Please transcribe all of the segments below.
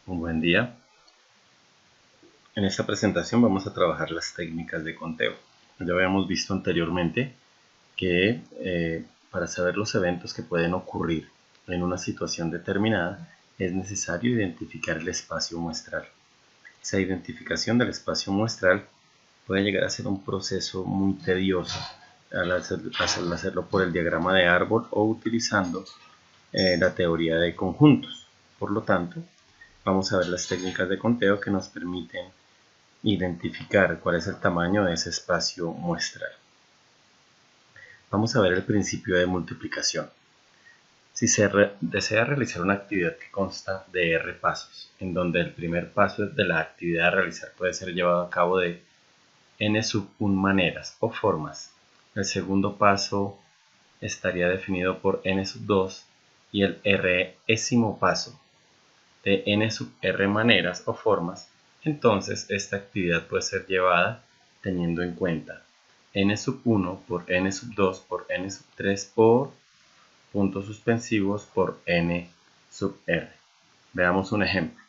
Un buen día. En esta presentación vamos a trabajar las técnicas de conteo. Ya habíamos visto anteriormente que para saber los eventos que pueden ocurrir en una situación determinada es necesario identificar el espacio muestral. Esa identificación del espacio muestral puede llegar a ser un proceso muy tedioso al hacerlo por el diagrama de árbol o utilizando la teoría de conjuntos. Por lo tanto, vamos a ver las técnicas de conteo que nos permiten identificar cuál es el tamaño de ese espacio muestral. Vamos a ver el principio de multiplicación. Si se desea realizar una actividad que consta de R pasos, en donde el primer paso de la actividad a realizar puede ser llevado a cabo de n-1 maneras o formas, el segundo paso estaría definido por n-2 y el résimo paso de n-r maneras o formas, entonces esta actividad puede ser llevada teniendo en cuenta n-1 por n-2 por n-3 por puntos suspensivos por n-r. Veamos un ejemplo.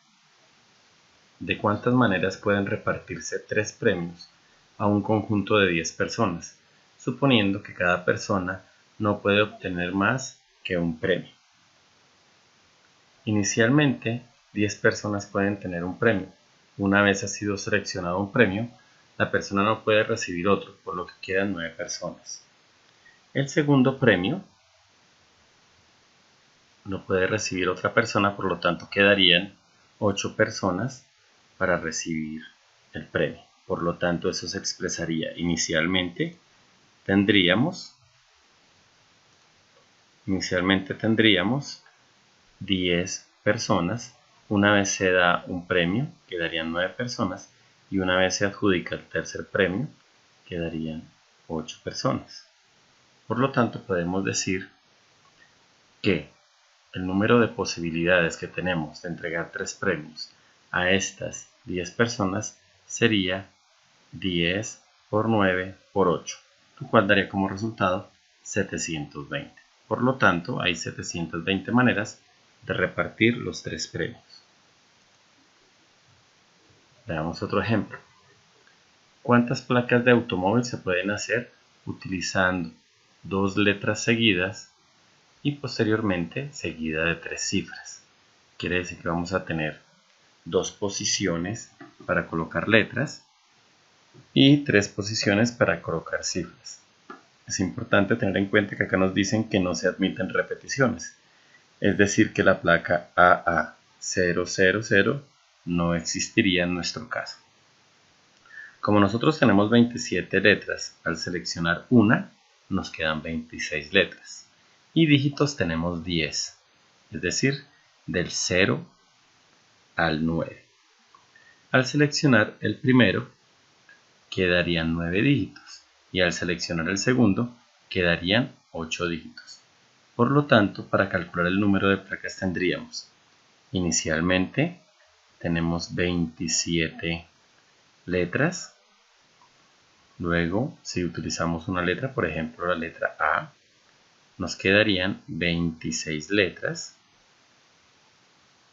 ¿De cuántas maneras pueden repartirse 3 premios a un conjunto de 10 personas, suponiendo que cada persona no puede obtener más que un premio? Inicialmente, 10 personas pueden tener un premio. Una vez ha sido seleccionado un premio, la persona no puede recibir otro, por lo que quedan 9 personas. El segundo premio no puede recibir otra persona, por lo tanto quedarían 8 personas para recibir el premio. Por lo tanto, eso se expresaría inicialmente tendríamos 10 personas. Una vez se da un premio, quedarían 9 personas, y una vez se adjudica el tercer premio, quedarían 8 personas. Por lo tanto, podemos decir que el número de posibilidades que tenemos de entregar 3 premios a estas 10 personas sería 10 por 9 por 8, lo cual daría como resultado 720. Por lo tanto, hay 720 maneras de repartir los 3 premios. Veamos otro ejemplo. ¿Cuántas placas de automóvil se pueden hacer utilizando 2 letras seguidas y posteriormente seguida de 3 cifras? Quiere decir que vamos a tener 2 posiciones para colocar letras y 3 posiciones para colocar cifras. Es importante tener en cuenta que acá nos dicen que no se admiten repeticiones, es decir que la placa AA000 no existiría en nuestro caso. Como nosotros tenemos 27 letras, al seleccionar una nos quedan 26 letras y dígitos tenemos 10, es decir, del 0 al 9. Al seleccionar el primero quedarían 9 dígitos y al seleccionar el segundo quedarían 8 dígitos. Por lo tanto, para calcular el número de placas tendríamos inicialmente tenemos 27 letras. Luego, si utilizamos una letra, por ejemplo la letra A, nos quedarían 26 letras.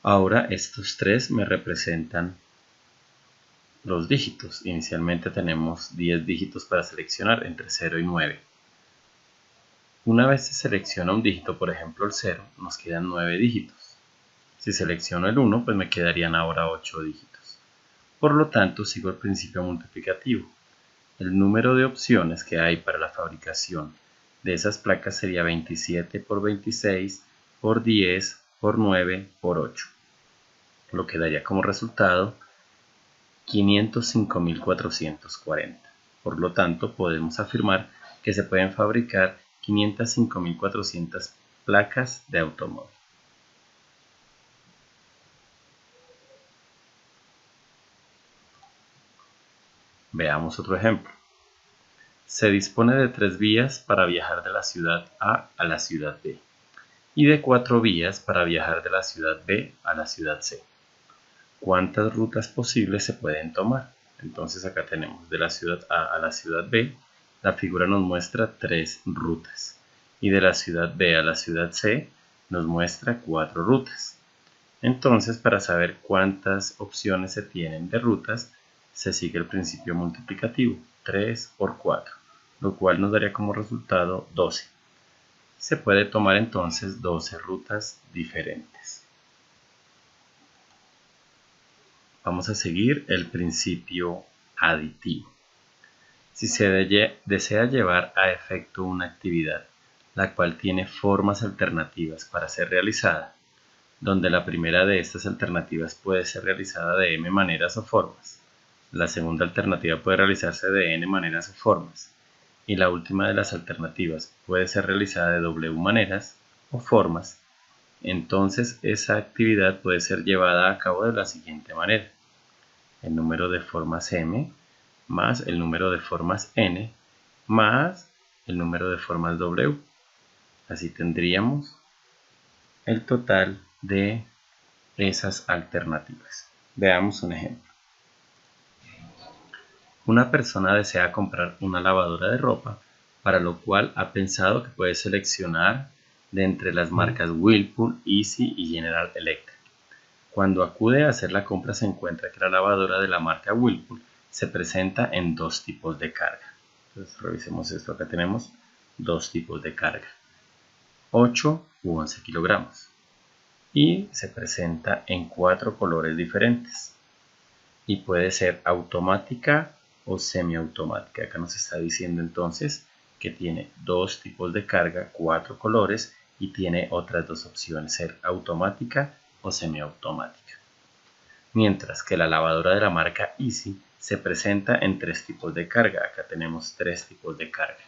Ahora estos 3 me representan los dígitos. Inicialmente tenemos 10 dígitos para seleccionar entre 0 y 9. Una vez se selecciona un dígito, por ejemplo el 0, nos quedan 9 dígitos. Si selecciono el 1, pues me quedarían ahora 8 dígitos. Por lo tanto, sigo el principio multiplicativo. El número de opciones que hay para la fabricación de esas placas sería 27 por 26 por 10 por 9 por 8, lo que daría como resultado 505.440. Por lo tanto, podemos afirmar que se pueden fabricar 505.400 placas de automóvil. Veamos otro ejemplo. Se dispone de 3 vías para viajar de la ciudad A a la ciudad B y de 4 vías para viajar de la ciudad B a la ciudad C. ¿Cuántas rutas posibles se pueden tomar? Entonces acá tenemos de la ciudad A a la ciudad B, la figura nos muestra 3 rutas y de la ciudad B a la ciudad C nos muestra 4 rutas. Entonces, para saber cuántas opciones se tienen de rutas, se sigue el principio multiplicativo, 3 por 4, lo cual nos daría como resultado 12. Se puede tomar entonces 12 rutas diferentes. Vamos a seguir el principio aditivo. Si se desea llevar a efecto una actividad, la cual tiene formas alternativas para ser realizada, donde la primera de estas alternativas puede ser realizada de m maneras o formas, la segunda alternativa puede realizarse de n maneras o formas, y la última de las alternativas puede ser realizada de w maneras o formas, entonces esa actividad puede ser llevada a cabo de la siguiente manera: el número de formas m más el número de formas n más el número de formas w. Así tendríamos el total de esas alternativas. Veamos un ejemplo. Una persona desea comprar una lavadora de ropa, para lo cual ha pensado que puede seleccionar de entre las marcas Whirlpool, Easy y General Electric. Cuando acude a hacer la compra se encuentra que la lavadora de la marca Whirlpool se presenta en dos tipos de carga. Entonces revisemos esto. Acá tenemos dos tipos de carga, 8 u 11 kilogramos, y se presenta en 4 colores diferentes, y puede ser automática o semiautomática. Acá nos está diciendo entonces que tiene dos tipos de carga, 4 colores, y tiene otras dos opciones: ser automática o semiautomática. Mientras que la lavadora de la marca Easy se presenta en 3 tipos de carga. Acá tenemos 3 tipos de carga,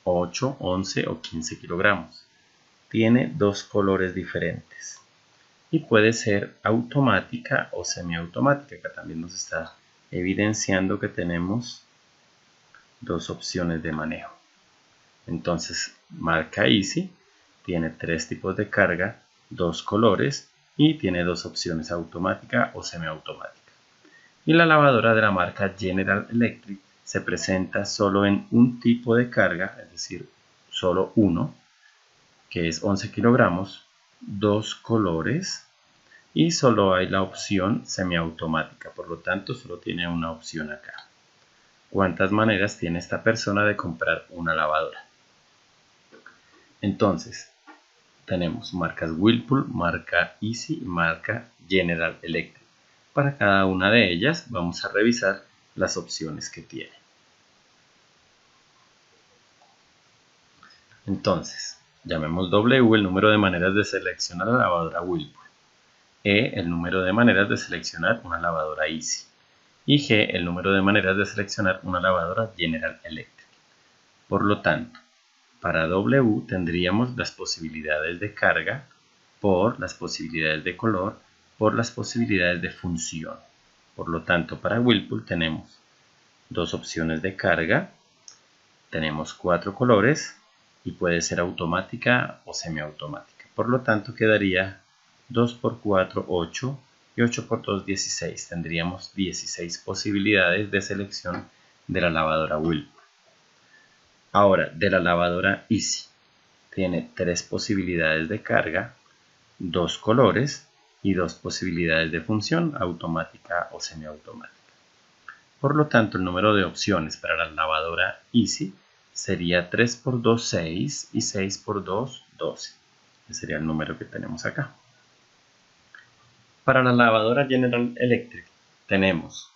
8, 11 o 15 kilogramos. Tiene dos colores diferentes y puede ser automática o semiautomática. Acá también nos está evidenciando que tenemos dos opciones de manejo. Entonces, marca Easy tiene 3 tipos de carga, 2 colores y tiene dos opciones: automática o semiautomática. Y la lavadora de la marca General Electric se presenta solo en un tipo de carga, es decir, solo uno, que es 11 kilogramos, 2 colores, y solo hay la opción semiautomática, por lo tanto solo tiene una opción acá. ¿Cuántas maneras tiene esta persona de comprar una lavadora? Entonces, tenemos marcas Whirlpool, marca Easy y marca General Electric. Para cada una de ellas vamos a revisar las opciones que tiene. Entonces, llamemos W el número de maneras de seleccionar la lavadora Whirlpool, E el número de maneras de seleccionar una lavadora Easy y G el número de maneras de seleccionar una lavadora General Electric. Por lo tanto, para W tendríamos las posibilidades de carga por las posibilidades de color por las posibilidades de función. Por lo tanto, para Whirlpool tenemos dos opciones de carga, tenemos 4 colores y puede ser automática o semiautomática. Por lo tanto, quedaría 2 por 4, 8 y 8 por 2, 16. Tendríamos 16 posibilidades de selección de la lavadora Whirlpool. Ahora, de la lavadora Easy, tiene 3 posibilidades de carga, 2 colores y 2 posibilidades de función, automática o semiautomática. Por lo tanto, el número de opciones para la lavadora Easy sería 3 por 2, 6 y 6 por 2, 12. Ese sería el número que tenemos acá. Para la lavadora General Electric tenemos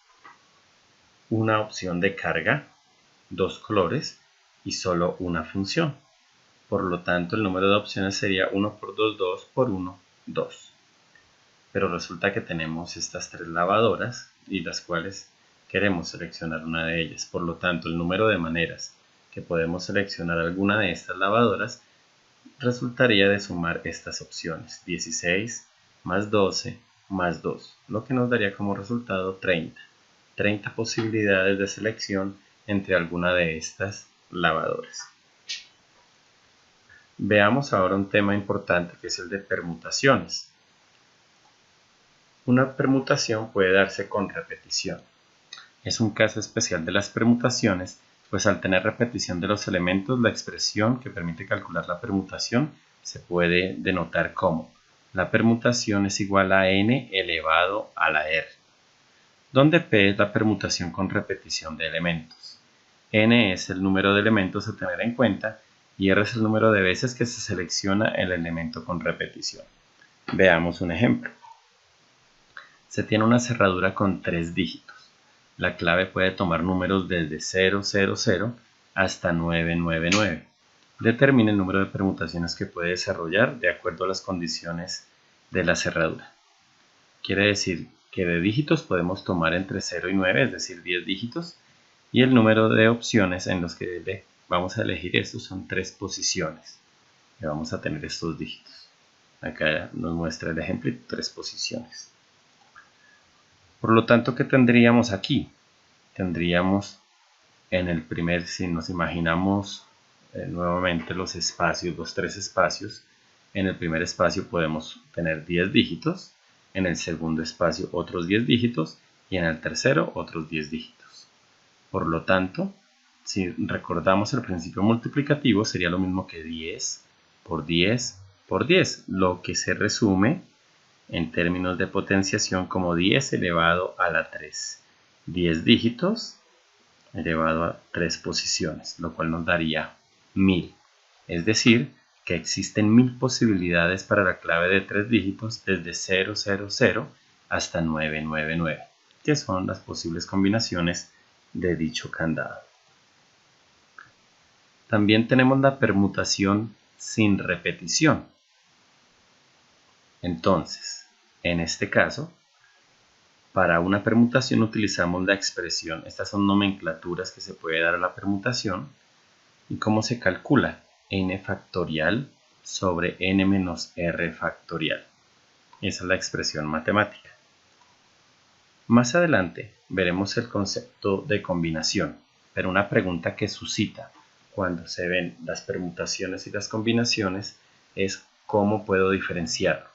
una opción de carga, 2 colores y solo una función. Por lo tanto, el número de opciones sería 1 por 2, 2 por 1, 2. Pero resulta que tenemos estas 3 lavadoras y las cuales queremos seleccionar una de ellas. Por lo tanto, el número de maneras que podemos seleccionar alguna de estas lavadoras resultaría de sumar estas opciones: 16 más 12 más 2, lo que nos daría como resultado 30. 30 posibilidades de selección entre alguna de estas lavadoras. Veamos ahora un tema importante, que es el de permutaciones. Una permutación puede darse con repetición. Es un caso especial de las permutaciones, pues al tener repetición de los elementos, la expresión que permite calcular la permutación se puede denotar como la permutación es igual a n elevado a la r, donde p es la permutación con repetición de elementos. N es el número de elementos a tener en cuenta y r es el número de veces que se selecciona el elemento con repetición. Veamos un ejemplo. Se tiene una cerradura con 3 dígitos. La clave puede tomar números desde 000 hasta 999. Determine el número de permutaciones que puede desarrollar de acuerdo a las condiciones de la cerradura. Quiere decir que de dígitos podemos tomar entre 0 y 9, es decir, 10 dígitos, y el número de opciones en los que vamos a elegir estos son 3 posiciones. Y vamos a tener estos dígitos. Acá nos muestra el ejemplo, 3 posiciones. Por lo tanto, ¿qué tendríamos aquí? Tendríamos en el primer, si nos imaginamos nuevamente los espacios, los 3 espacios, en el primer espacio podemos tener 10 dígitos, en el segundo espacio otros 10 dígitos y en el tercero otros 10 dígitos. Por lo tanto, si recordamos el principio multiplicativo, sería lo mismo que 10 por 10 por 10, lo que se resume en términos de potenciación como 10 elevado a la 3. 10 dígitos elevado a 3 posiciones, lo cual nos daría 1000. Es decir, que existen 1000 posibilidades para la clave de 3 dígitos desde 000 hasta 999, que son las posibles combinaciones de dicho candado. También tenemos la permutación sin repetición. Entonces, en este caso, para una permutación utilizamos la expresión, estas son nomenclaturas que se puede dar a la permutación, y cómo se calcula, n factorial sobre n menos r factorial. Esa es la expresión matemática. Más adelante veremos el concepto de combinación, pero una pregunta que suscita cuando se ven las permutaciones y las combinaciones es ¿cómo puedo diferenciarlo?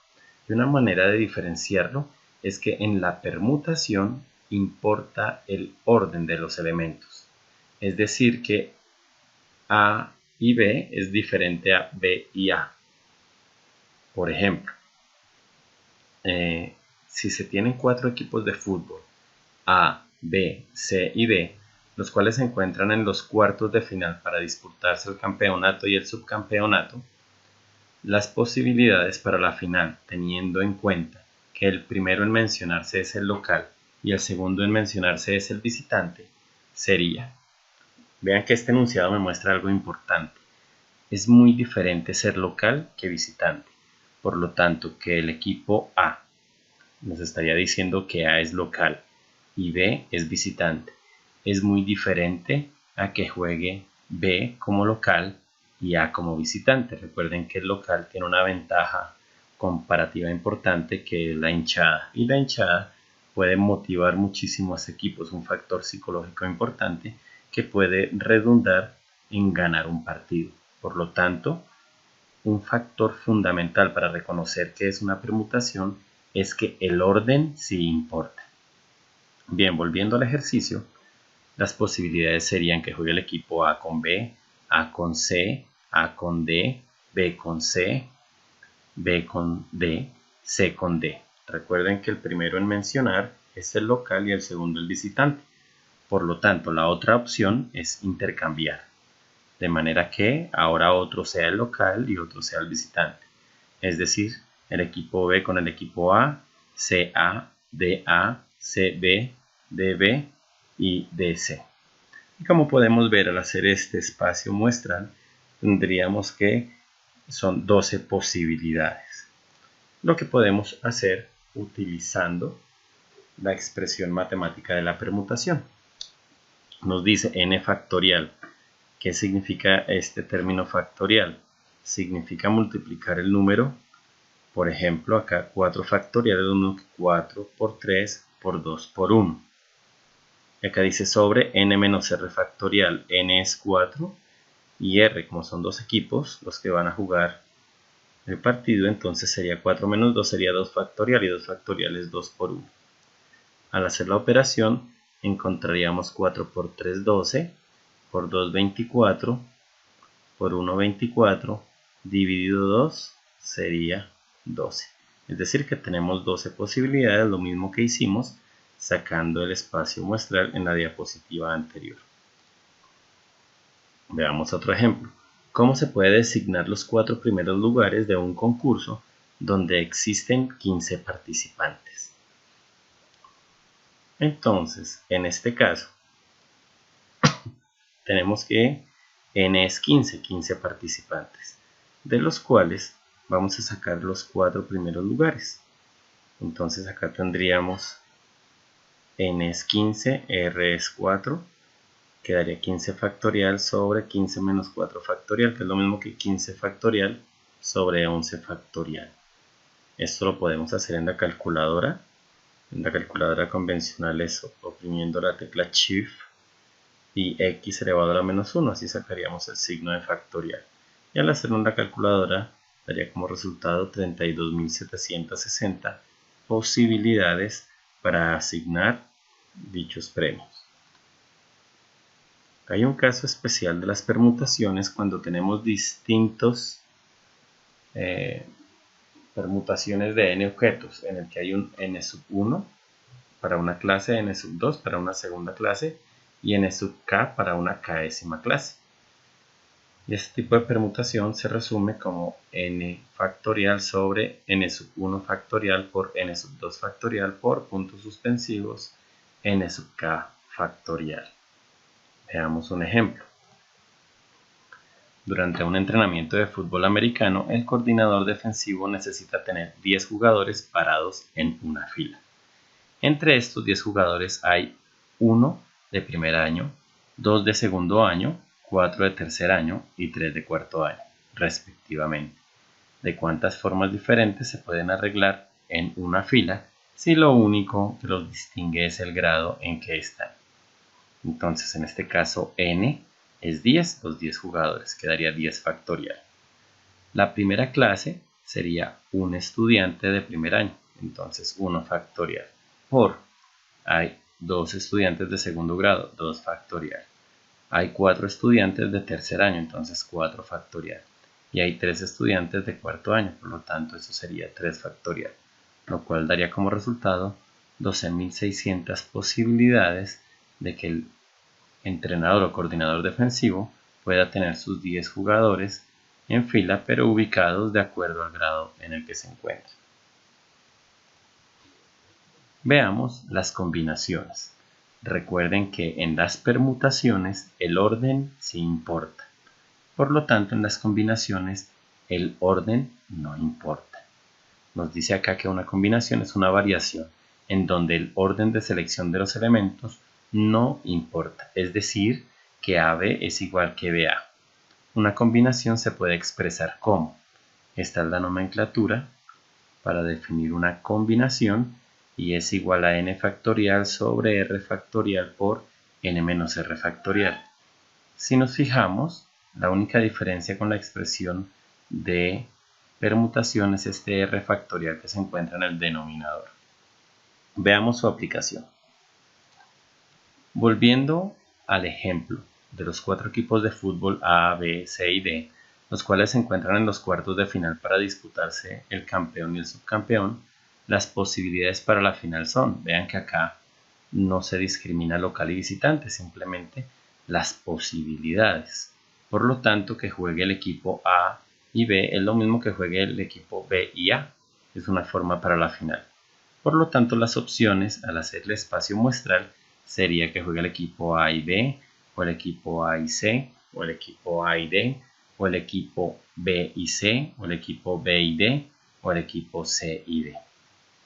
Y una manera de diferenciarlo es que en la permutación importa el orden de los elementos. Es decir que A y B es diferente a B y A. Por ejemplo, si se tienen 4 equipos de fútbol, A, B, C y D, los cuales se encuentran en los cuartos de final para disputarse el campeonato y el subcampeonato, las posibilidades para la final, teniendo en cuenta que el primero en mencionarse es el local y el segundo en mencionarse es el visitante, sería, vean que este enunciado me muestra algo importante, es muy diferente ser local que visitante, por lo tanto que el equipo A nos estaría diciendo que A es local y B es visitante, es muy diferente a que juegue B como local y A como visitante. Recuerden que el local tiene una ventaja comparativa importante que es la hinchada, y la hinchada puede motivar muchísimo a ese equipo, es un factor psicológico importante que puede redundar en ganar un partido. Por lo tanto, un factor fundamental para reconocer que es una permutación es que el orden sí importa. Bien, volviendo al ejercicio, las posibilidades serían que juegue el equipo A con B, A con C, A con D, B con C, B con D, C con D. Recuerden que el primero en mencionar es el local y el segundo el visitante. Por lo tanto, la otra opción es intercambiar. De manera que ahora otro sea el local y otro sea el visitante. Es decir, el equipo B con el equipo A, CA, DA, CB, DB y DC. Y como podemos ver, al hacer este espacio muestral, tendríamos que son 12 posibilidades. Lo que podemos hacer utilizando la expresión matemática de la permutación. Nos dice n factorial. ¿Qué significa este término factorial? Significa multiplicar el número, por ejemplo, acá 4 factorial es 1, 4 por 3 por 2 por 1. Y acá dice sobre n menos r factorial, n es 4 y r, como son dos equipos los que van a jugar el partido, entonces sería 4 menos 2 sería 2 factorial y 2 factorial es 2 por 1. Al hacer la operación encontraríamos 4 por 3 12, por 2 24, por 1 24, dividido 2 sería 12. Es decir, que tenemos 12 posibilidades, lo mismo que hicimos sacando el espacio muestral en la diapositiva anterior. Veamos otro ejemplo. ¿Cómo se puede designar los 4 primeros lugares de un concurso donde existen 15 participantes? Entonces, en este caso, tenemos que n es 15 participantes, de los cuales vamos a sacar los 4 primeros lugares. Entonces acá tendríamos n es 15, r es 4, quedaría 15 factorial sobre 15 menos 4 factorial, que es lo mismo que 15 factorial sobre 11 factorial. Esto lo podemos hacer en la calculadora. En la calculadora convencional es oprimiendo la tecla Shift y x elevado a la menos 1, así sacaríamos el signo de factorial. Y al hacerlo en la calculadora daría como resultado 32.760 posibilidades para asignar dichos premios. Hay un caso especial de las permutaciones cuando tenemos distintos permutaciones de n objetos, en el que hay un n1 para una clase, n2 para una segunda clase y n(k) para una késima clase. Y este tipo de permutación se resume como n factorial sobre n1 factorial por n2 factorial por puntos suspensivos n(k) factorial. Veamos un ejemplo. Durante un entrenamiento de fútbol americano, el coordinador defensivo necesita tener 10 jugadores parados en una fila. Entre estos 10 jugadores hay 1 de primer año, 2 de segundo año, 4 de tercer año y 3 de cuarto año, respectivamente. ¿De cuántas formas diferentes se pueden arreglar en una fila si lo único que los distingue es el grado en que están? Entonces, en este caso, n es 10, los 10 jugadores, quedaría 10 factorial. La primera clase sería un estudiante de primer año, entonces 1 factorial, por hay 2 estudiantes de segundo grado, 2 factorial. Hay 4 estudiantes de tercer año, entonces 4 factorial. Y hay 3 estudiantes de cuarto año, por lo tanto eso sería 3 factorial, lo cual daría como resultado 12.600 posibilidades de que el entrenador o coordinador defensivo pueda tener sus 10 jugadores en fila, pero ubicados de acuerdo al grado en el que se encuentran. Veamos las combinaciones. Recuerden que en las permutaciones el orden sí importa. Por lo tanto, en las combinaciones el orden no importa. Nos dice acá que una combinación es una variación en donde el orden de selección de los elementos no importa, es decir, que AB es igual que BA. Una combinación se puede expresar como: esta es la nomenclatura para definir una combinación y es igual a n factorial sobre r factorial por n menos r factorial. Si nos fijamos, la única diferencia con la expresión de permutación es este r factorial que se encuentra en el denominador. Veamos su aplicación. Volviendo al ejemplo de los 4 equipos de fútbol A, B, C y D, los cuales se encuentran en los cuartos de final para disputarse el campeón y el subcampeón, las posibilidades para la final son, vean que acá no se discrimina local y visitante, simplemente las posibilidades. Por lo tanto, que juegue el equipo A y B es lo mismo que juegue el equipo B y A, es una forma para la final. Por lo tanto, las opciones al hacer el espacio muestral sería que juegue el equipo A y B, o el equipo A y C, o el equipo A y D, o el equipo B y C, o el equipo B y D, o el equipo C y D.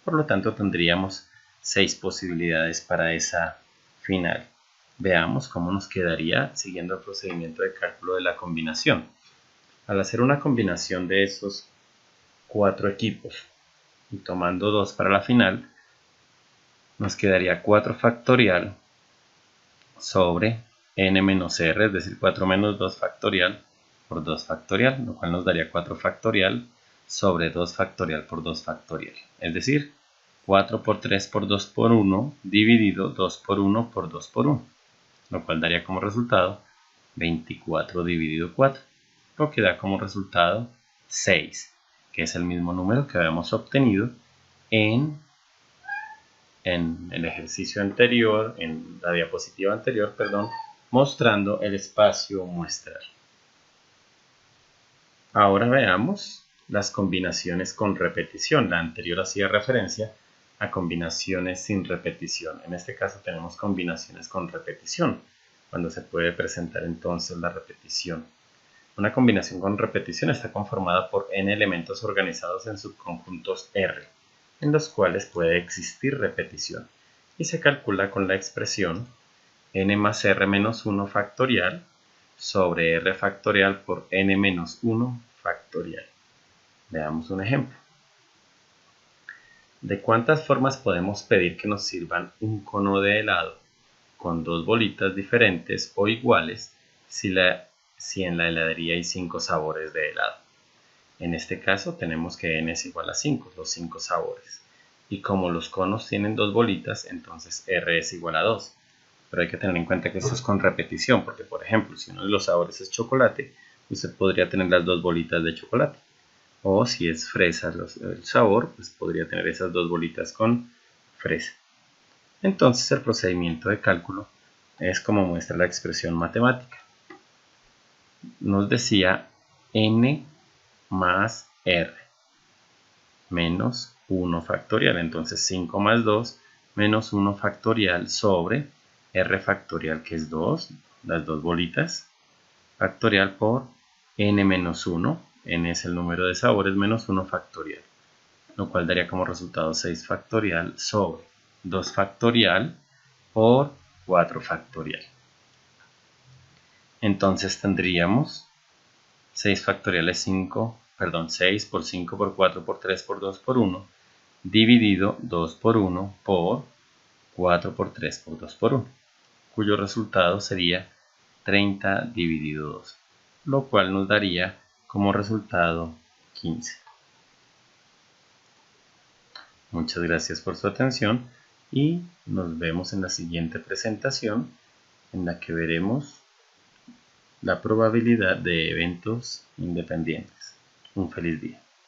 Por lo tanto, tendríamos 6 posibilidades para esa final. Veamos cómo nos quedaría siguiendo el procedimiento de cálculo de la combinación. Al hacer una combinación de esos 4 equipos y tomando 2 para la final, nos quedaría 4 factorial sobre n menos r, es decir, 4 menos 2 factorial por 2 factorial, lo cual nos daría 4 factorial sobre 2 factorial por 2 factorial. Es decir, 4 por 3 por 2 por 1 dividido 2 por 1 por 2 por 1, lo cual daría como resultado 24 dividido 4, lo que da como resultado 6, que es el mismo número que habíamos obtenido en el ejercicio anterior, en la diapositiva anterior, perdón, mostrando el espacio muestral. Ahora veamos las combinaciones con repetición. La anterior hacía referencia a combinaciones sin repetición. En este caso tenemos combinaciones con repetición, cuando se puede presentar entonces la repetición. Una combinación con repetición está conformada por n elementos organizados en subconjuntos R, en los cuales puede existir repetición, y se calcula con la expresión n más r menos 1 factorial sobre r factorial por n menos 1 factorial. Veamos un ejemplo. ¿De cuántas formas podemos pedir que nos sirvan un cono de helado con dos bolitas diferentes o iguales si en la heladería hay 5 sabores de helado? En este caso tenemos que n es igual a 5, los 5 sabores. Y como los conos tienen dos bolitas, entonces r es igual a 2. Pero hay que tener en cuenta que esto es con repetición, porque por ejemplo, si uno de los sabores es chocolate, usted podría tener las dos bolitas de chocolate. O si es fresa el sabor, pues podría tener esas dos bolitas con fresa. Entonces el procedimiento de cálculo es como muestra la expresión matemática. Nos decía n más r menos 1 factorial. Entonces 5 más 2 menos 1 factorial sobre r factorial, que es 2, las dos bolitas, factorial por n menos 1, n es el número de sabores, menos 1 factorial, lo cual daría como resultado 6 factorial sobre 2 factorial por 4 factorial. Entonces tendríamos 6 factorial es 6 por 5 por 4 por 3 por 2 por 1, dividido 2 por 1 por 4 por 3 por 2 por 1, cuyo resultado sería 30 dividido 2, lo cual nos daría como resultado 15. Muchas gracias por su atención y nos vemos en la siguiente presentación, en la que veremos la probabilidad de eventos independientes. Un feliz día.